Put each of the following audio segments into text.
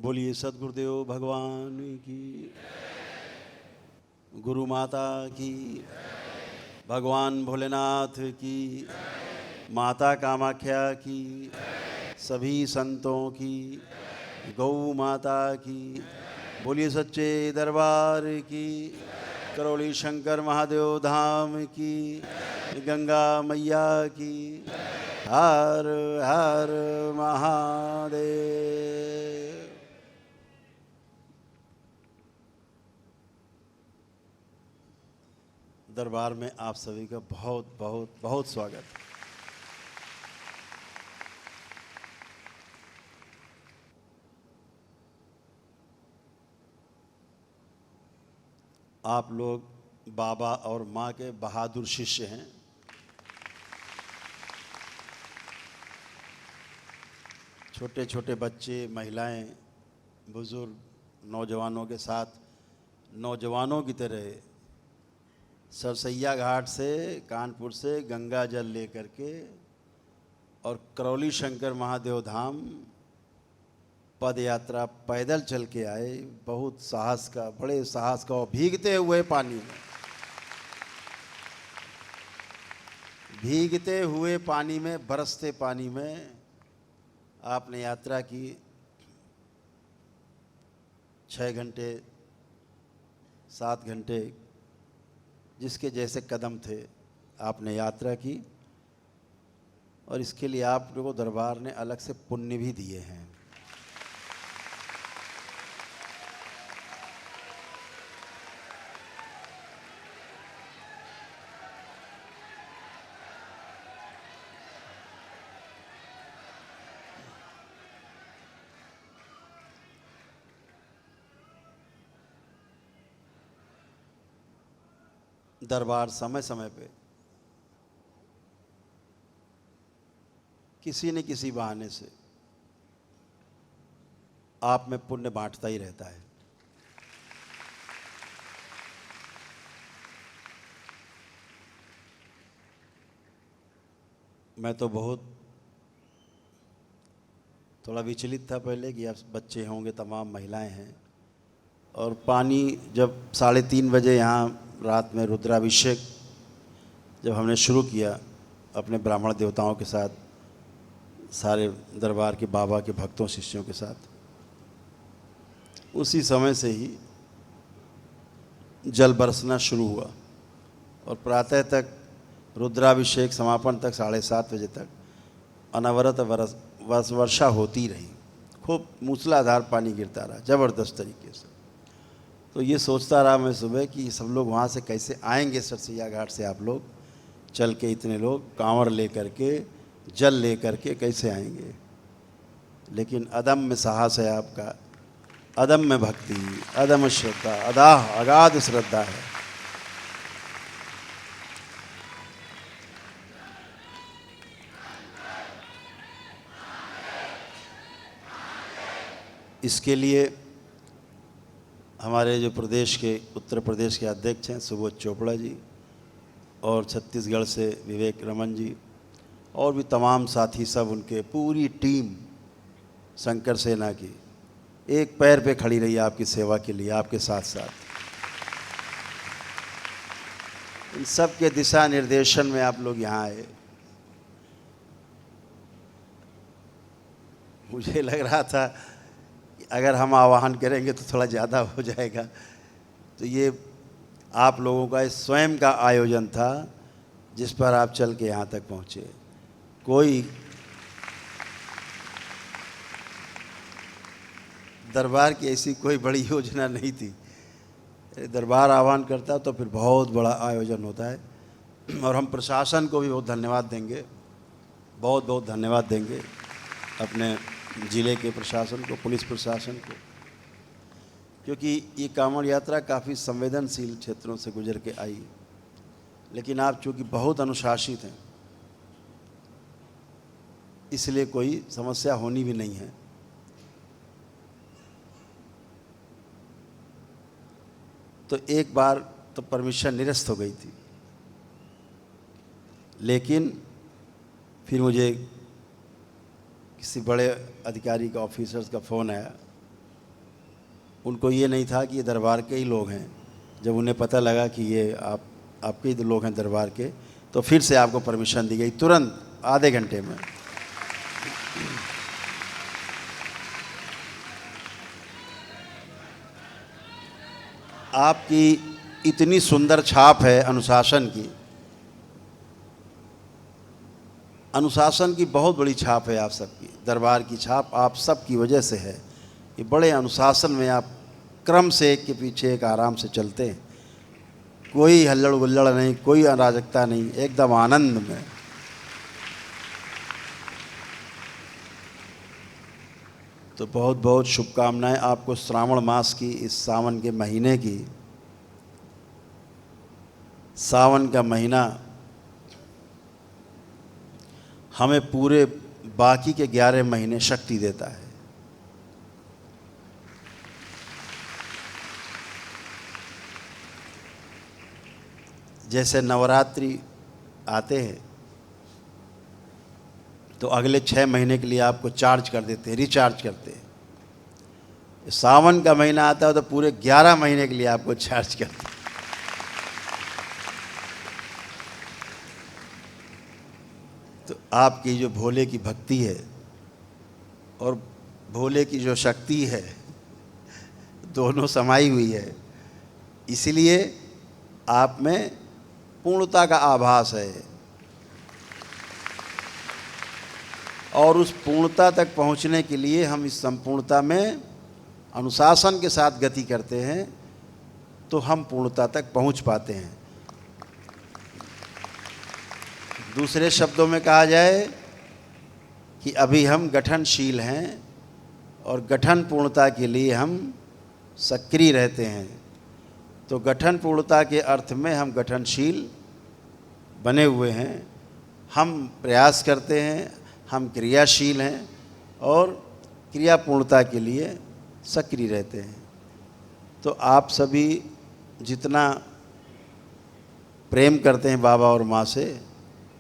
बोलिए सद्गुरुदेव भगवान की, गुरु माता की, भगवान भोलेनाथ की, माता कामाख्या की, सभी संतों की, गौ माता की, बोलिए सच्चे दरबार की, करौली शंकर महादेव धाम की, गंगा मैया की, हर हर महादेव। दरबार में आप सभी का बहुत बहुत बहुत स्वागत। आप लोग बाबा और माँ के बहादुर शिष्य हैं। छोटे छोटे बच्चे, महिलाएं, बुजुर्ग, नौजवानों के साथ नौजवानों की तरह सरसैया घाट से, कानपुर से गंगा जल लेकर के और करौली शंकर महादेव धाम पद यात्रा पैदल चल के आए। बहुत साहस का, बड़े साहस का, और भीगते हुए पानी में, भीगते हुए पानी में, बरसते पानी में आपने यात्रा की। 6 घंटे 7 घंटे जिसके जैसे कदम थे आपने यात्रा की, और इसके लिए आप लोगों को दरबार ने अलग से पुण्य भी दिए हैं। दरबार समय समय पे किसी न किसी बहाने से आप में पुण्य बांटता ही रहता है। मैं तो बहुत थोड़ा विचलित था पहले कि अब बच्चे होंगे, तमाम महिलाएं हैं, और पानी जब 3:30 बजे यहाँ रात में रुद्राभिषेक जब हमने शुरू किया अपने ब्राह्मण देवताओं के साथ, सारे दरबार के बाबा के भक्तों शिष्यों के साथ, उसी समय से ही जल बरसना शुरू हुआ और प्रातः तक रुद्राभिषेक समापन तक 7:30 बजे तक अनवरत वर्षा होती रही। खूब मूसलाधार पानी गिरता रहा, ज़बरदस्त तरीके से। तो ये सोचता रहा मैं सुबह कि सब लोग वहाँ से कैसे आएंगे, सरसैया घाट से आप लोग चल के, इतने लोग कांवड़ लेकर के, जल लेकर के कैसे आएंगे। लेकिन अदम्य साहस है आपका, अदम्य भक्ति, अदम्य श्रद्धा, अगाध श्रद्धा है। इसके लिए हमारे जो प्रदेश के, उत्तर प्रदेश के अध्यक्ष हैं सुबोध चोपड़ा जी, और छत्तीसगढ़ से विवेक रमन जी, और भी तमाम साथी, सब उनके पूरी टीम शंकर सेना की एक पैर पे खड़ी रही आपकी सेवा के लिए, आपके साथ साथ। इन सब के दिशा निर्देशन में आप लोग यहाँ आए। मुझे लग रहा था कि अगर हम आह्वान करेंगे तो थोड़ा ज़्यादा हो जाएगा, तो ये आप लोगों का स्वयं का आयोजन था जिस पर आप चल के यहाँ तक पहुँचे। कोई दरबार की ऐसी कोई बड़ी योजना नहीं थी। दरबार आह्वान करता तो फिर बहुत बड़ा आयोजन होता है। और हम प्रशासन को भी बहुत धन्यवाद देंगे, बहुत बहुत धन्यवाद देंगे अपने ज़िले के प्रशासन को, पुलिस प्रशासन को, क्योंकि ये कांवड़ यात्रा काफ़ी संवेदनशील क्षेत्रों से गुजर के आई। लेकिन आप चूँकि बहुत अनुशासित हैं, इसलिए कोई समस्या होनी भी नहीं है। तो एक बार तो परमिशन निरस्त हो गई थी, लेकिन फिर मुझे किसी बड़े अधिकारी का, ऑफिसर्स का फ़ोन आया उनको ये नहीं था कि ये दरबार के ही लोग हैं। जब उन्हें पता लगा कि ये आपके ही लोग हैं दरबार के, तो फिर से आपको परमिशन दी गई तुरंत आधे घंटे में। आपकी इतनी सुंदर छाप है अनुशासन की, अनुशासन की बहुत बड़ी छाप है आप सबकी। दरबार की छाप आप सब की वजह से है कि बड़े अनुशासन में आप क्रम से एक के पीछे एक आराम से चलते हैं, कोई हल्लड़ गुल्लड़ नहीं, कोई अराजकता नहीं, एकदम आनंद में। तो बहुत बहुत शुभकामनाएं आपको श्रावण मास की, इस सावन के महीने की। सावन का महीना हमें पूरे बाकी के 11 महीने शक्ति देता है। जैसे नवरात्रि आते हैं तो अगले 6 महीने के लिए आपको चार्ज कर देते हैं, रिचार्ज करते हैं। सावन का महीना आता है तो पूरे 11 महीने के लिए आपको चार्ज करते हैं। तो आपकी जो भोले की भक्ति है और भोले की जो शक्ति है, दोनों समाई हुई है, इसलिए आप में पूर्णता का आभास है। और उस पूर्णता तक पहुंचने के लिए हम इस संपूर्णता में अनुशासन के साथ गति करते हैं तो हम पूर्णता तक पहुंच पाते हैं। दूसरे शब्दों में कहा जाए कि अभी हम गठनशील हैं और गठन पूर्णता के लिए हम सक्रिय रहते हैं। तो गठन पूर्णता के अर्थ में हम गठनशील बने हुए हैं, हम प्रयास करते हैं, हम क्रियाशील हैं और क्रिया पूर्णता के लिए सक्रिय रहते हैं। तो आप सभी जितना प्रेम करते हैं बाबा और माँ से,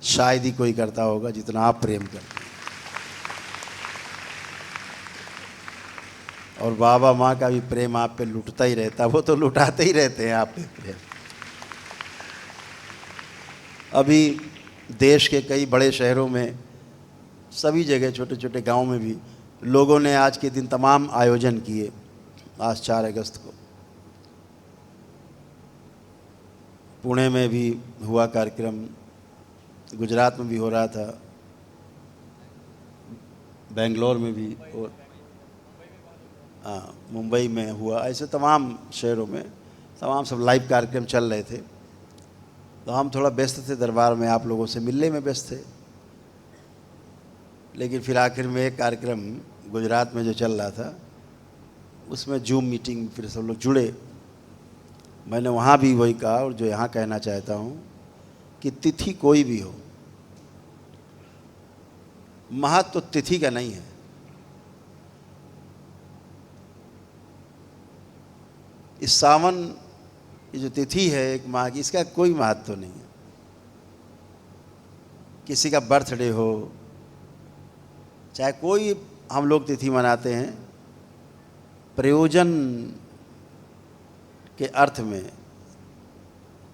शायद ही कोई करता होगा जितना आप प्रेम करते हैं। और बाबा माँ का भी प्रेम आप पे लुटता ही रहता, वो तो लुटाते ही रहते हैं आप पे प्रेम। अभी देश के कई बड़े शहरों में, सभी जगह, छोटे छोटे गांव में भी लोगों ने आज के दिन तमाम आयोजन किए। आज 4 अगस्त को पुणे में भी हुआ कार्यक्रम, गुजरात में भी हो रहा था, बेंगलोर में भी, और मुंबई में हुआ। ऐसे तमाम शहरों में तमाम सब लाइव कार्यक्रम चल रहे थे। तो हम थोड़ा व्यस्त थे दरबार में, आप लोगों से मिलने में व्यस्त थे। लेकिन फिर आखिर में एक कार्यक्रम गुजरात में जो चल रहा था, उसमें जूम मीटिंग फिर सब लोग जुड़े। मैंने वहाँ भी वही कहा और जो यहाँ कहना चाहता हूँ कि तिथि कोई भी हो, महत्व तो तिथि का नहीं है। इस सावन ये जो तिथि है एक माह की, इसका कोई महत्व नहीं है। किसी का बर्थडे हो, चाहे कोई हम लोग तिथि मनाते हैं, प्रयोजन के अर्थ में,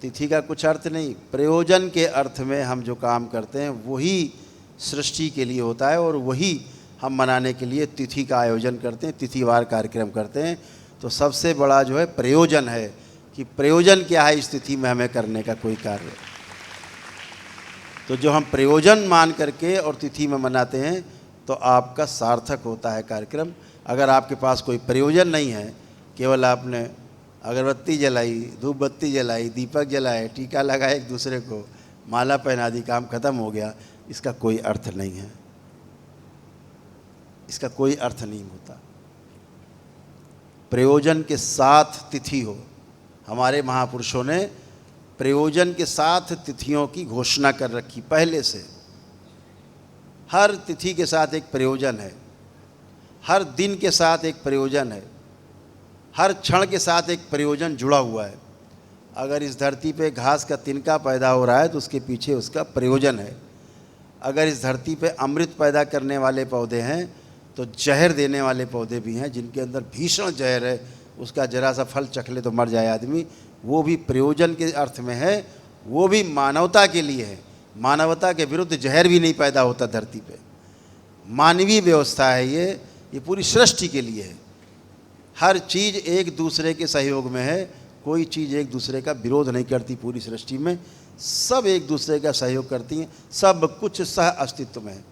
तिथि का कुछ अर्थ नहीं, प्रयोजन के अर्थ में हम जो काम करते हैं वही सृष्टि के लिए होता है और वही हम मनाने के लिए तिथि का आयोजन करते हैं, तिथिवार कार्यक्रम करते हैं। तो सबसे बड़ा जो है प्रयोजन है कि प्रयोजन क्या है इस तिथि में हमें करने का कोई कार्य। तो जो हम प्रयोजन मान करके और तिथि में मनाते हैं तो आपका सार्थक होता है कार्यक्रम। अगर आपके पास कोई प्रयोजन नहीं है, केवल आपने अगरबत्ती जलाई, धूप बत्ती जलाई, दीपक जलाए, टीका लगाए एक दूसरे को, माला पहना दी, काम खत्म हो गया, इसका कोई अर्थ नहीं है, इसका कोई अर्थ नहीं होता। प्रयोजन के साथ तिथि हो। हमारे महापुरुषों ने प्रयोजन के साथ तिथियों की घोषणा कर रखी पहले से। हर तिथि के साथ एक प्रयोजन है, हर दिन के साथ एक प्रयोजन है, हर क्षण के साथ एक प्रयोजन जुड़ा हुआ है। अगर इस धरती पे घास का तिनका पैदा हो रहा है तो उसके पीछे उसका प्रयोजन है। अगर इस धरती पे अमृत पैदा करने वाले पौधे हैं तो जहर देने वाले पौधे भी हैं जिनके अंदर भीषण जहर है, उसका जरा सा फल चख ले तो मर जाए आदमी, वो भी प्रयोजन के अर्थ में है, वो भी मानवता के लिए है। मानवता के विरुद्ध जहर भी नहीं पैदा होता धरती पे। मानवीय व्यवस्था है ये पूरी सृष्टि के लिए है। हर चीज़ एक दूसरे के सहयोग में है, कोई चीज़ एक दूसरे का विरोध नहीं करती। पूरी सृष्टि में सब एक दूसरे का सहयोग करती हैं, सब कुछ सह अस्तित्व में है,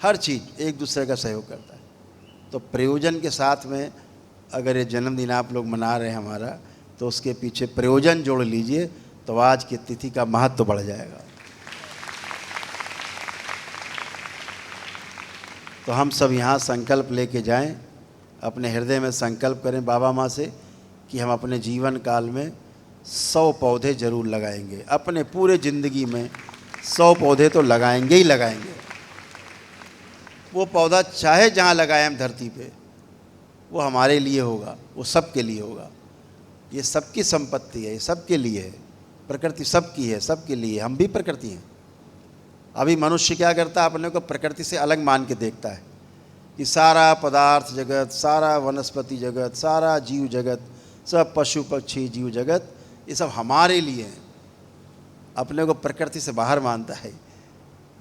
हर चीज़ एक दूसरे का सहयोग करता है। तो प्रयोजन के साथ में अगर ये जन्मदिन आप लोग मना रहे हैं हमारा, तो उसके पीछे प्रयोजन जोड़ लीजिए तो आज की तिथि का महत्व बढ़ जाएगा। तो हम सब यहाँ संकल्प लेके जाएं, अपने हृदय में संकल्प करें बाबा माँ से कि हम अपने जीवन काल में 100 पौधे जरूर लगाएंगे। अपने पूरे ज़िंदगी में 100 पौधे तो लगाएंगे ही लगाएंगे। वो पौधा चाहे जहाँ लगाए हम धरती पे, वो हमारे लिए होगा, वो सबके लिए होगा। ये सबकी संपत्ति है, ये सबके लिए है। प्रकृति सबकी है, सबके लिए, हम भी प्रकृति हैं। अभी मनुष्य क्या करता है, अपने को प्रकृति से अलग मान के देखता है कि सारा पदार्थ जगत, सारा वनस्पति जगत, सारा जीव जगत, सब पशु पक्षी जीव जगत, ये सब हमारे लिए हैं। अपने को प्रकृति से बाहर मानता है।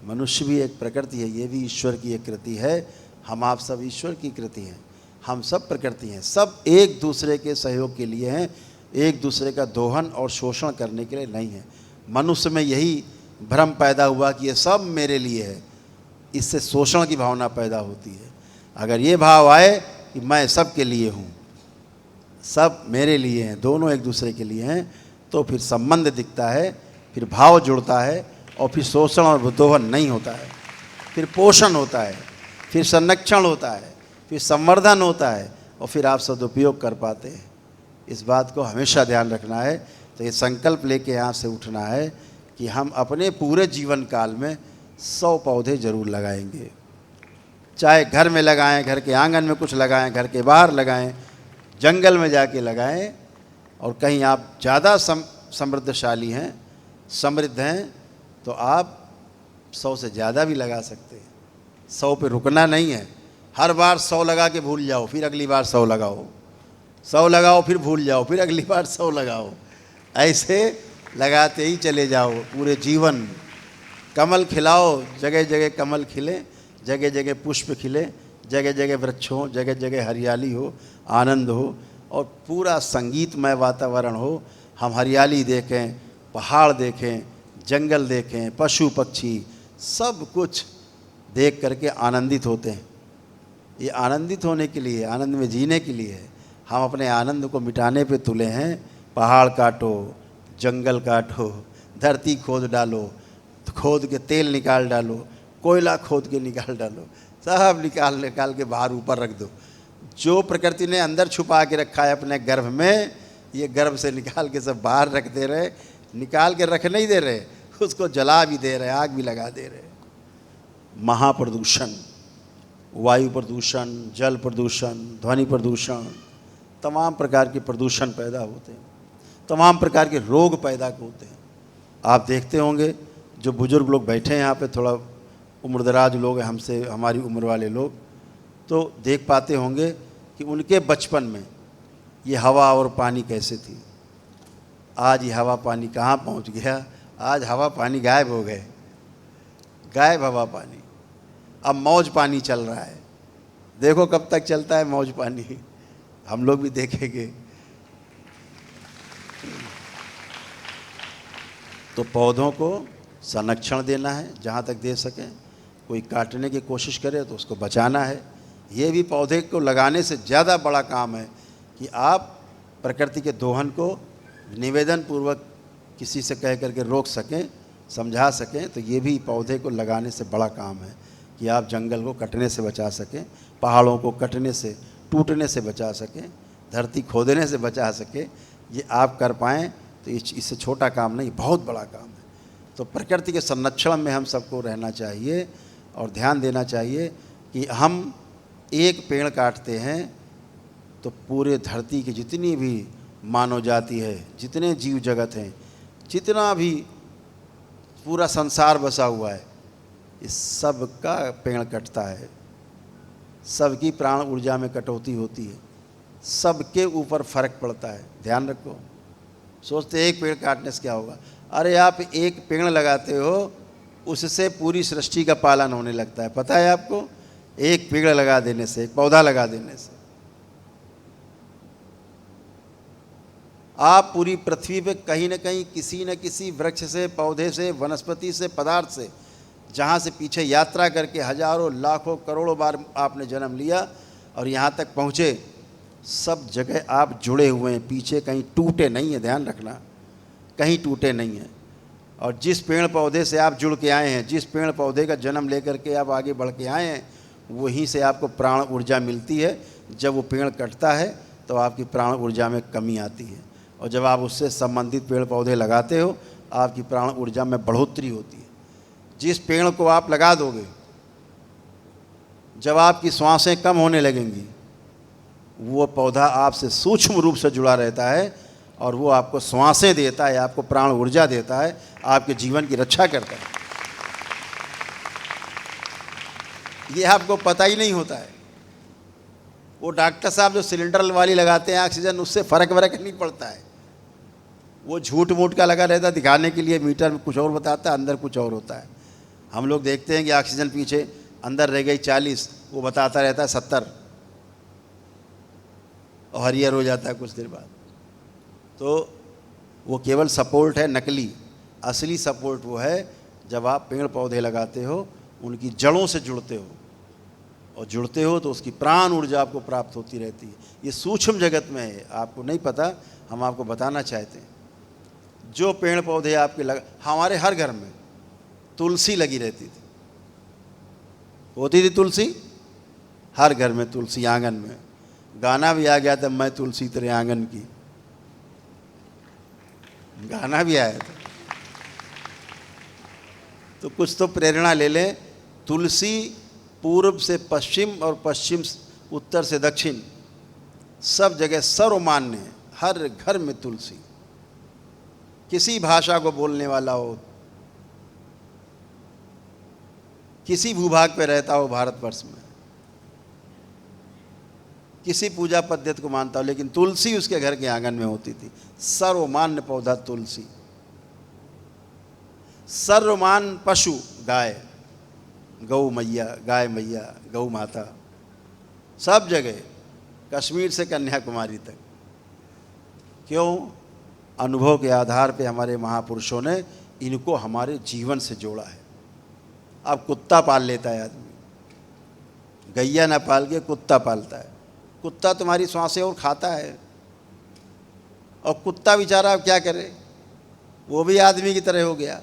मनुष्य भी एक प्रकृति है, ये भी ईश्वर की एक कृति है। हम आप सब ईश्वर की कृति हैं, हम सब प्रकृति हैं। सब एक दूसरे के सहयोग के लिए हैं, एक दूसरे का दोहन और शोषण करने के लिए नहीं है। मनुष्य में यही भ्रम पैदा हुआ कि ये सब मेरे लिए है, इससे शोषण की भावना पैदा होती है। अगर ये भाव आए कि मैं सबके लिए हूँ, सब मेरे लिए हैं, दोनों एक दूसरे के लिए हैं, तो फिर संबंध दिखता है, फिर भाव जुड़ता है, और फिर शोषण और दोहन नहीं होता है। फिर पोषण होता है, फिर संरक्षण होता है, फिर संवर्धन होता है, और फिर आप सदुपयोग कर पाते हैं। इस बात को हमेशा ध्यान रखना है। तो ये संकल्प लेके यहाँ से उठना है कि हम अपने पूरे जीवन काल में 100 पौधे जरूर लगाएंगे। चाहे घर में लगाएं, घर के आंगन में कुछ लगाएं, घर के बाहर लगाएं, जंगल में जाके लगाएं, और कहीं आप ज़्यादा समृद्धशाली हैं, समृद्ध हैं, तो आप 100 से ज़्यादा भी लगा सकते हैं। 100 पे रुकना नहीं है। हर बार 100 लगा के भूल जाओ, फिर अगली बार 100 लगाओ, 100 लगाओ, फिर भूल जाओ, फिर अगली बार 100 लगाओ। ऐसे लगाते ही चले जाओ पूरे जीवन। कमल खिलाओ, जगह जगह कमल खिले, जगह जगह पुष्प खिले, जगह जगह वृक्ष हो, जगह जगह हरियाली हो, आनंद हो, और पूरा संगीतमय वातावरण हो। हम हरियाली देखें, पहाड़ देखें, जंगल देखें, पशु पक्षी, सब कुछ देख करके आनंदित होते हैं। ये आनंदित होने के लिए, आनंद में जीने के लिए है। हम अपने आनंद को मिटाने पे तुले हैं। पहाड़ काटो, जंगल काटो, धरती खोद डालो, खोद के तेल निकाल डालो, कोयला खोद के निकाल डालो, सब निकाल के बाहर ऊपर रख दो। जो प्रकृति ने अंदर छुपा के रखा है अपने गर्भ में, ये गर्भ से निकाल के सब बाहर रख दे रहे। निकाल के रख नहीं दे रहे, उसको जला भी दे रहे, आग भी लगा दे रहे। महाप्रदूषण, वायु प्रदूषण, जल प्रदूषण, ध्वनि प्रदूषण, तमाम प्रकार के प्रदूषण पैदा होते हैं, तमाम प्रकार के रोग पैदा होते हैं। आप देखते होंगे जो बुजुर्ग लोग बैठे हैं यहाँ पे, थोड़ा उम्रदराज लोग हैं हमसे, हमारी उम्र वाले लोग, तो देख पाते होंगे कि उनके बचपन में ये हवा और पानी कैसे थी। आज ये हवा पानी कहाँ पहुँच गया। आज हवा पानी गायब हो गए, गायब हवा पानी। अब मौज पानी चल रहा है। देखो कब तक चलता है मौज पानी, हम लोग भी देखेंगे। तो पौधों को संरक्षण देना है जहाँ तक दे सकें। कोई काटने की कोशिश करे तो उसको बचाना है। ये भी पौधे को लगाने से ज़्यादा बड़ा काम है कि आप प्रकृति के दोहन को निवेदन पूर्वक किसी से कह करके रोक सकें, समझा सकें। तो ये भी पौधे को लगाने से बड़ा काम है कि आप जंगल को कटने से बचा सकें, पहाड़ों को कटने से, टूटने से बचा सकें, धरती खोदने से बचा सकें। ये आप कर पाएँ तो इससे छोटा काम नहीं, बहुत बड़ा काम है। तो प्रकृति के संरक्षण में हम सबको रहना चाहिए और ध्यान देना चाहिए कि हम एक पेड़ काटते हैं तो पूरे धरती की जितनी भी मानव जाति है, जितने जीव जगत हैं, जितना भी पूरा संसार बसा हुआ है, इस सब का पेड़ कटता है। सबकी प्राण ऊर्जा में कटौती होती है। सबके ऊपर फर्क पड़ता है, ध्यान रखो। सोचते एक पेड़ काटने से क्या होगा, अरे आप एक पेड़ लगाते हो उससे पूरी सृष्टि का पालन होने लगता है, पता है आपको? एक पेड़ लगा देने से, एक पौधा लगा देने से आप पूरी पृथ्वी पे कहीं न कहीं किसी न किसी वृक्ष से, पौधे से, वनस्पति से, पदार्थ से, जहाँ से पीछे यात्रा करके हजारों लाखों करोड़ों बार आपने जन्म लिया और यहाँ तक पहुँचे, सब जगह आप जुड़े हुए हैं, पीछे कहीं टूटे नहीं है, ध्यान रखना, कहीं टूटे नहीं हैं। और जिस पेड़ पौधे से आप जुड़ के आए हैं, जिस पेड़ पौधे का जन्म लेकर के आप आगे बढ़ के आए हैं, वहीं से आपको प्राण ऊर्जा मिलती है। जब वो पेड़ कटता है तो आपकी प्राण ऊर्जा में कमी आती है, और जब आप उससे संबंधित पेड़ पौधे लगाते हो आपकी प्राण ऊर्जा में बढ़ोतरी होती है। जिस पेड़ को आप लगा दोगे, जब आपकी श्वासें कम होने लगेंगी, वो पौधा आपसे सूक्ष्म रूप से जुड़ा रहता है और वो आपको श्वासें देता है, आपको प्राण ऊर्जा देता है, आपके जीवन की रक्षा करता है। ये आपको पता ही नहीं होता है। वो डॉक्टर साहब जो सिलेंडर वाली लगाते हैं ऑक्सीजन, उससे फ़र्क नहीं पड़ता है। वो झूठ मूठ का लगा रहता है दिखाने के लिए, मीटर में कुछ और बताता है, अंदर कुछ और होता है। हम लोग देखते हैं कि ऑक्सीजन पीछे अंदर रह गई 40, वो बताता रहता है 70, और हरियर हो जाता है कुछ देर बाद। तो वो केवल सपोर्ट है, नकली। असली सपोर्ट वो है जब आप पेड़ पौधे लगाते हो, उनकी जड़ों से जुड़ते हो, और जुड़ते हो तो उसकी प्राण ऊर्जा आपको प्राप्त होती रहती है। ये सूक्ष्म जगत में है, आपको नहीं पता, हम आपको बताना चाहते हैं। जो पेड़ पौधे आपके हमारे हर घर में तुलसी लगी रहती थी, होती थी तुलसी, हर घर में तुलसी, आंगन में। गाना भी आ गया था, मैं तुलसी तेरे आंगन की, गाना भी आया था। तो कुछ तो प्रेरणा ले लें। तुलसी पूर्व से पश्चिम और पश्चिम उत्तर से दक्षिण सब जगह सर्वमान्य है, हर घर में तुलसी। किसी भाषा को बोलने वाला हो, किसी भूभाग पे रहता हो भारतवर्ष में, किसी पूजा पद्धति को मानता हो, लेकिन तुलसी उसके घर के आंगन में होती थी। सर्वमान्य पौधा तुलसी। सर्वमान्य पशु गाय, गौ मैया, गाय मैया, गौ माता, सब जगह, कश्मीर से कन्याकुमारी तक। क्यों? अनुभव के आधार पे हमारे महापुरुषों ने इनको हमारे जीवन से जोड़ा है। अब कुत्ता पाल लेता है आदमी, गैया ना पाल के कुत्ता पालता है। कुत्ता तुम्हारी सांसें और खाता है, और कुत्ता बेचारा अब क्या करे, वो भी आदमी की तरह हो गया,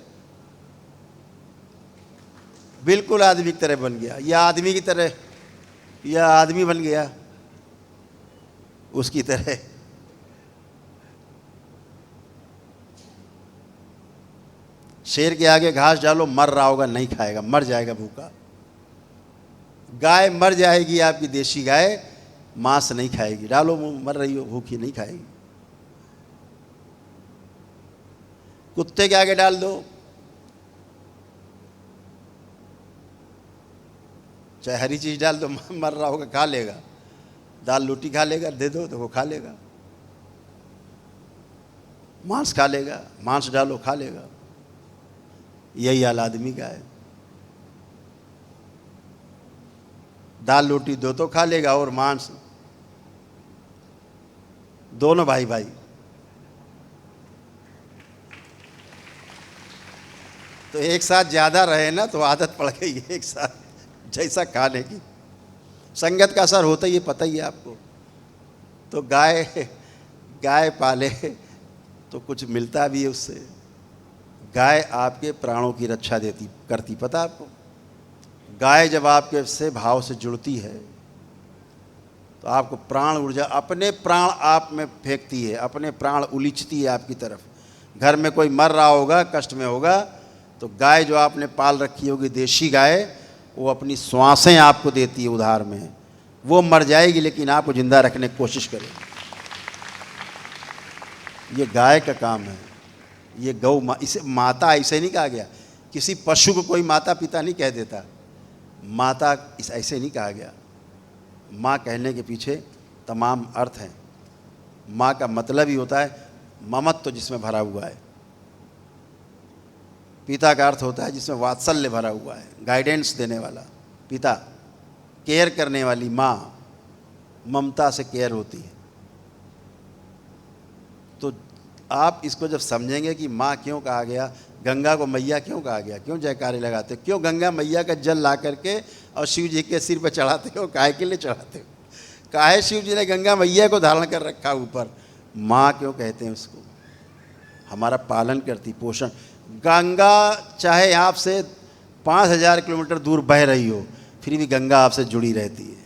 बिल्कुल आदमी की तरह बन गया, या आदमी की तरह, या आदमी बन गया उसकी तरह। शेर के आगे घास डालो, मर रहा होगा, नहीं खाएगा, मर जाएगा भूखा। गाय मर जाएगी, आपकी देशी गाय मांस नहीं खाएगी, डालो मुंह, मर रही हो, भूखी, नहीं खाएगी। कुत्ते के आगे डाल दो, चाहे हरी चीज डाल दो, मर रहा होगा, खा लेगा। दाल रोटी खा लेगा, दे दो तो वो खा लेगा। मांस खा लेगा, मांस डालो खा लेगा। यही हाल आदमी का है। दाल रोटी दो तो खा लेगा, और मांस, दोनों भाई भाई। तो एक साथ ज्यादा रहे ना तो आदत पड़ गई एक साथ जैसा खाने की। संगत का असर होता ही है, पता ही है आपको। तो गाय पाले तो कुछ मिलता भी है उससे। गाय आपके प्राणों की रक्षा करती, पता आपको? गाय जब आपके से भाव से जुड़ती है तो आपको प्राण ऊर्जा, अपने प्राण आप में फेंकती है, अपने प्राण उलीचती है आपकी तरफ। घर में कोई मर रहा होगा, कष्ट में होगा, तो गाय जो आपने पाल रखी होगी, देशी गाय, वो अपनी श्वासें आपको देती है उधार में। वो मर जाएगी लेकिन आपको जिंदा रखने की कोशिश करेगी। ये गाय का काम है। ये गौ इसे माता ऐसे नहीं कहा गया। किसी पशु को कोई माता पिता नहीं कह देता, माता ऐसे नहीं कहा गया। माँ कहने के पीछे तमाम अर्थ हैं। माँ का मतलब ही होता है ममत्व जिसमें भरा हुआ है। पिता का अर्थ होता है जिसमें वात्सल्य भरा हुआ है, गाइडेंस देने वाला पिता, केयर करने वाली माँ, ममता से केयर होती है। तो आप इसको जब समझेंगे कि माँ क्यों कहा गया, गंगा को मैया क्यों कहा गया, क्यों जयकारे लगाते हो, क्यों गंगा मैया का जल ला करके और शिव जी के सिर पर चढ़ाते हो, काहे के लिए चढ़ाते हो, काहे शिव जी ने गंगा मैया को धारण कर रखा ऊपर, माँ क्यों कहते हैं उसको, हमारा पालन करती, पोषण। गंगा चाहे आपसे 5000 किलोमीटर दूर बह रही हो, फिर भी गंगा आपसे जुड़ी रहती है।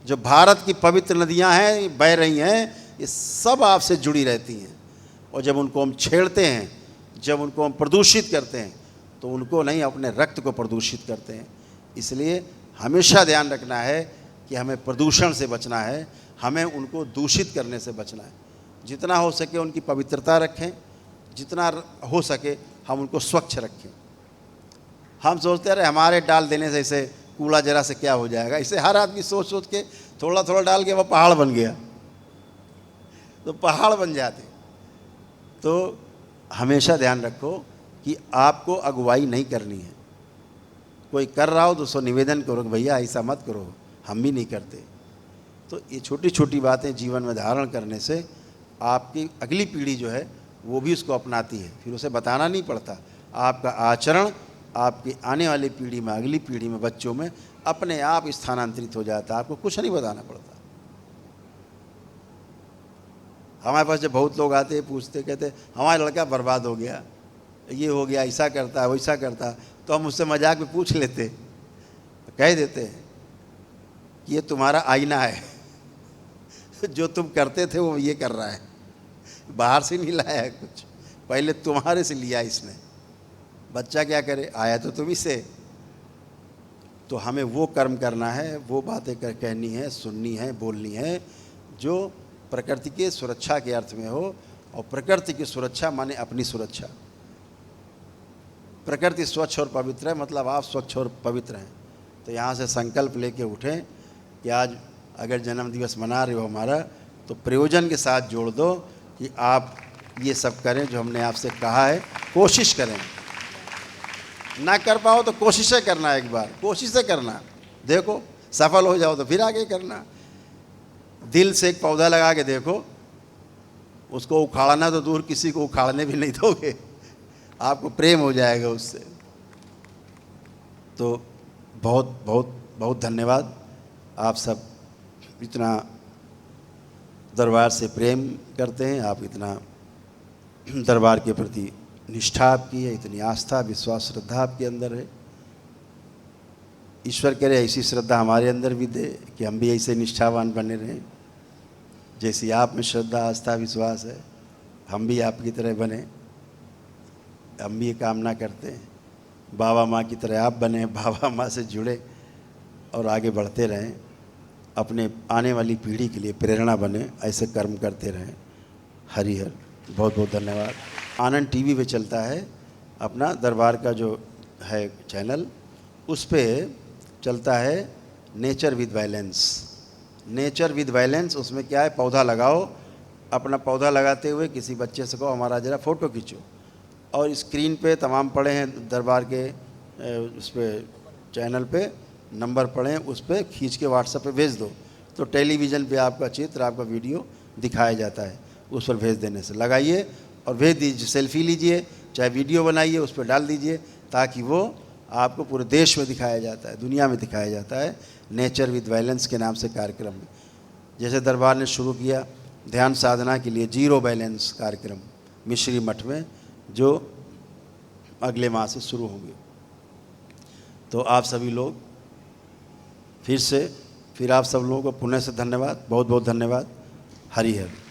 जो भारत की पवित्र नदियां हैं, बह रही हैं, ये सब आपसे जुड़ी रहती हैं। और जब उनको हम छेड़ते हैं, जब उनको हम प्रदूषित करते हैं, तो उनको नहीं, अपने रक्त को प्रदूषित करते हैं। इसलिए हमेशा ध्यान रखना है कि हमें प्रदूषण से बचना है, हमें उनको दूषित करने से बचना है। जितना हो सके उनकी पवित्रता रखें, जितना हो सके हम उनको स्वच्छ रखें। हम सोचते रहे हमारे डाल देने से इसे कूड़ा जरा से क्या हो जाएगा, इसे हर आदमी सोच सोच के थोड़ा थोड़ा डाल के वह पहाड़ बन गया, तो पहाड़ बन जाते। तो हमेशा ध्यान रखो कि आपको अगुवाई नहीं करनी है। कोई कर रहा हो तो उसको निवेदन करो कि भैया ऐसा मत करो, हम भी नहीं करते। तो ये छोटी छोटी बातें जीवन में धारण करने से आपकी अगली पीढ़ी जो है वो भी उसको अपनाती है, फिर उसे बताना नहीं पड़ता। आपका आचरण आपकी आने वाली पीढ़ी में, अगली पीढ़ी में, बच्चों में अपने आप स्थानांतरित हो जाता है, आपको कुछ नहीं बताना पड़ता। हमारे पास जब बहुत लोग आते पूछते, कहते हमारा लड़का बर्बाद हो गया, ये हो गया, ऐसा करता है, वैसा करता, तो हम उससे मजाक में पूछ लेते, कह देते हैं कि ये तुम्हारा आईना है, जो तुम करते थे वो ये कर रहा है, बाहर से नहीं लाया है कुछ, पहले तुम्हारे से लिया इसने। बच्चा क्या करे, आया तो तुम्ही से। तो हमें वो कर्म करना है, वो बातें कहनी है, सुननी है, बोलनी है जो प्रकृति के सुरक्षा के अर्थ में हो। और प्रकृति की सुरक्षा माने अपनी सुरक्षा। प्रकृति स्वच्छ और पवित्र है, मतलब आप स्वच्छ और पवित्र हैं। तो यहाँ से संकल्प लेके उठें कि आज अगर जन्मदिवस मना रहे हो हमारा, तो प्रयोजन के साथ जोड़ दो कि आप ये सब करें जो हमने आपसे कहा है। कोशिश करें, ना कर पाओ तो कोशिशें करना, एक बार कोशिशें करना, देखो सफल हो जाओ तो फिर आगे करना। दिल से एक पौधा लगा के देखो, उसको उखाड़ना तो दूर, किसी को उखाड़ने भी नहीं दोगे, आपको प्रेम हो जाएगा उससे। तो बहुत बहुत बहुत धन्यवाद। आप सब इतना दरबार से प्रेम करते हैं, आप इतना दरबार के प्रति निष्ठा आपकी है, इतनी आस्था, विश्वास, श्रद्धा आपके अंदर है। ईश्वर करे ऐसी श्रद्धा हमारे अंदर भी दे कि हम भी ऐसे निष्ठावान बने रहें। जैसी आप में श्रद्धा, आस्था, विश्वास है, हम भी आपकी तरह बने। हम भी ये कामना करते हैं बाबा माँ की तरह आप बने, बाबा माँ से जुड़े और आगे बढ़ते रहें, अपने आने वाली पीढ़ी के लिए प्रेरणा बने, ऐसे कर्म करते रहें। हरि हर। बहुत बहुत धन्यवाद। आनंद टीवी पे चलता है अपना दरबार का जो है चैनल, उस पर चलता है nature with violence. Nature with violence, उसमें क्या है, पौधा लगाओ, अपना पौधा लगाते हुए किसी बच्चे से कहो हमारा ज़रा फ़ोटो खींचो, और स्क्रीन पे तमाम पड़े हैं दरबार के उस पर चैनल पे नंबर पड़े हैं, उस पर खींच के व्हाट्सएप पे भेज दो, तो टेलीविज़न पे आपका चित्र, आपका वीडियो दिखाया जाता है। उस पर भेज देने से लगाइए और भेज दीजिए, सेल्फी लीजिए, चाहे वीडियो बनाइए, उस पर डाल दीजिए, ताकि वो आपको पूरे देश में दिखाया जाता है, दुनिया में दिखाया जाता है। नेचर विद वायलेंस के नाम से कार्यक्रम में, जैसे दरबार ने शुरू किया ध्यान साधना के लिए जीरो बैलेंस कार्यक्रम मिश्री मठ में, जो अगले माह से शुरू होंगे। तो आप सभी लोग फिर आप सब लोगों को पुनः से धन्यवाद, बहुत बहुत धन्यवाद। हरि हर।